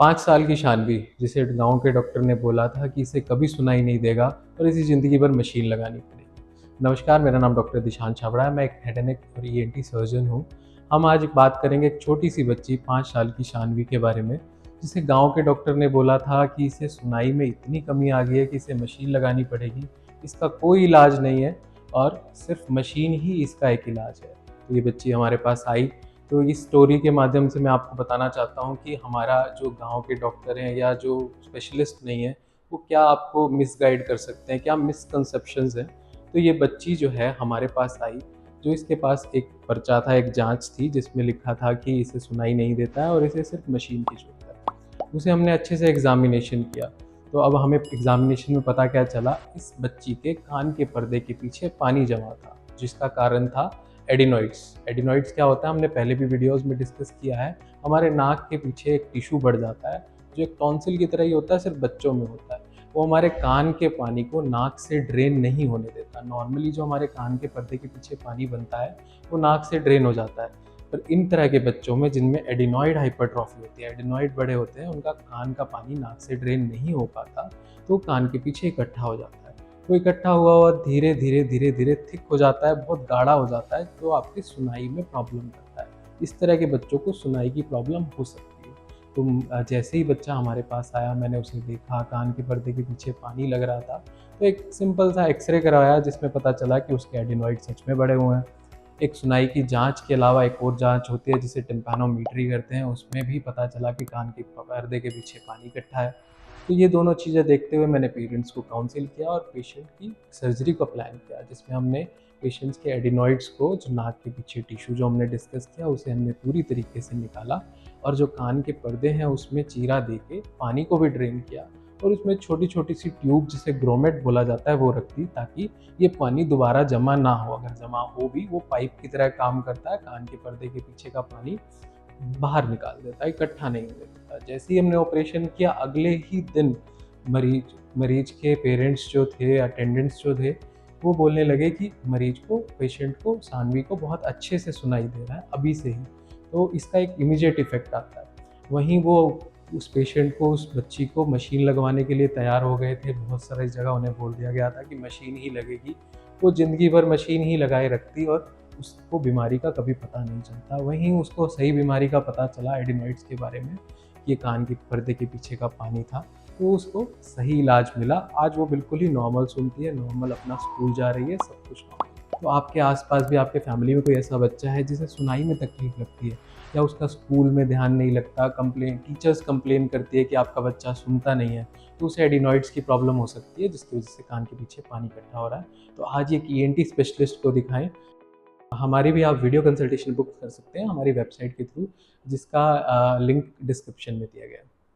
5 साल की शानवी, जिसे गाँव के डॉक्टर ने बोला था कि इसे कभी सुनाई नहीं देगा और इसे ज़िंदगी भर मशीन लगानी पड़ेगी। नमस्कार, मेरा नाम डॉक्टर दिशांत छाबड़ा है, मैं एक हेड एंड नेक और ईएनटी सर्जन हूँ। हम आज बात करेंगे एक छोटी-सी बच्ची 5 साल की शानवी के बारे में, जिसे गाँव के डॉक्टर ने बोला था कि इसे सुनाई में इतनी कमी आ गई है कि इसे मशीन लगानी पड़ेगी, इसका कोई इलाज नहीं है और सिर्फ़ मशीन ही इसका एक इलाज है। तो ये बच्ची हमारे पास आई, तो इस स्टोरी के माध्यम से मैं आपको बताना चाहता हूँ कि हमारा जो गाँव के डॉक्टर हैं या जो स्पेशलिस्ट नहीं है, वो क्या आपको मिसगाइड कर सकते हैं, क्या मिसकंसेप्शंस हैं। तो ये बच्ची जो है हमारे पास आई, जो इसके पास एक पर्चा था, एक जाँच थी जिसमें लिखा था कि इसे सुनाई नहीं देता है और इसे सिर्फ़ मशीन की ज़रूरत है। उसे हमने अच्छे से एग्ज़ामिनेशन किया, तो अब हमें एग्ज़ामिनेशन में पता क्या चला, इस बच्ची के कान के पर्दे के पीछे पानी जमा था, जिसका कारण था एडिनॉइड्स। एडिनॉइड्स क्या होता है, हमने पहले भी वीडियोज़ में डिस्कस किया है। हमारे नाक के पीछे एक टिश्यू बढ़ जाता है, जो एक टॉन्सिल की तरह ही होता है, सिर्फ बच्चों में होता है। वो हमारे कान के पानी को नाक से ड्रेन नहीं होने देता। नॉर्मली जो हमारे कान के पर्दे के पीछे पानी बनता है, वो नाक से ड्रेन हो जाता है। पर इन तरह के बच्चों में जिनमें एडिनॉइड हाइपरट्रॉफी होती है, एडिनॉइड बड़े होते हैं, उनका कान का पानी नाक से ड्रेन नहीं हो पाता, तो कान के पीछे इकट्ठा हो जाता है। तो इकट्ठा हुआ हुआ धीरे धीरे धीरे धीरे थिक हो जाता है, बहुत गाढ़ा हो जाता है, तो आपकी सुनाई में प्रॉब्लम करता है। इस तरह के बच्चों को सुनाई की प्रॉब्लम हो सकती है। तो जैसे ही बच्चा हमारे पास आया, मैंने उसे देखा, कान के पर्दे के पीछे पानी लग रहा था, तो एक सिंपल सा एक्सरे करवाया जिसमें पता चला कि उसके एडिनॉइड सच में बढ़े हुए हैं। एक सुनाई की जाँच के अलावा एक और जाँच होती है जिसे टिम्पैनोमेट्री करते हैं, उसमें भी पता चला कि कान के पर्दे के पीछे पानी इकट्ठा है। तो ये दोनों चीज़ें देखते हुए मैंने पेरेंट्स को काउंसिल किया और पेशेंट की सर्जरी का प्लान किया, जिसमें हमने पेशेंट्स के एडिनॉइड्स को, जो नाक के पीछे टिश्यू जो हमने डिस्कस किया, उसे हमने पूरी तरीके से निकाला और जो कान के पर्दे हैं उसमें चीरा देके पानी को भी ड्रेन किया और उसमें छोटी-छोटी सी ट्यूब, जिसे ग्रोमेट बोला जाता है, वो रख दी, ताकि ये पानी दोबारा जमा ना हो। अगर जमा हो भी, वो पाइप की तरह काम करता है, कान के पर्दे के पीछे का पानी बाहर निकाल देता है, इकट्ठा नहीं होने देता। जैसे ही हमने ऑपरेशन किया, अगले ही दिन मरीज के पेरेंट्स जो थे, अटेंडेंट्स जो थे, वो बोलने लगे कि मरीज को, पेशेंट को, सानवी को बहुत अच्छे से सुनाई दे रहा है अभी से ही। तो इसका एक इमीडिएट इफ़ेक्ट आता है। वहीं वो उस पेशेंट को, उस बच्ची को मशीन लगवाने के लिए तैयार हो गए थे। बहुत सारी जगह उन्हें बोल दिया गया था कि मशीन ही लगेगी। वो ज़िंदगी भर मशीन ही लगाए रखती और उसको बीमारी का कभी पता नहीं चलता। वहीं उसको सही बीमारी का पता चला, एडिनॉइड्स के बारे में, कि ये कान के पर्दे के पीछे का पानी था, तो उसको सही इलाज मिला। आज वो बिल्कुल ही नॉर्मल सुनती है, नॉर्मल अपना स्कूल जा रही है, सब कुछ नॉर्मल। तो आपके आस-पास भी, आपके फैमिली में कोई ऐसा बच्चा है जिसे सुनाई में तकलीफ़ लगती है या उसका स्कूल में ध्यान नहीं लगता, टीचर्स कंप्लेन करती है कि आपका बच्चा सुनता नहीं है, तो उसे एडिनॉइड्स की प्रॉब्लम हो सकती है, जिसकी वजह से कान के पीछे पानी इकट्ठा हो रहा है। तो आज एक ईएनटी स्पेशलिस्ट को दिखाएँ। हमारी भी आप वीडियो कंसल्टेशन बुक कर सकते हैं हमारी वेबसाइट के थ्रू, जिसका लिंक डिस्क्रिप्शन में दिया गया है।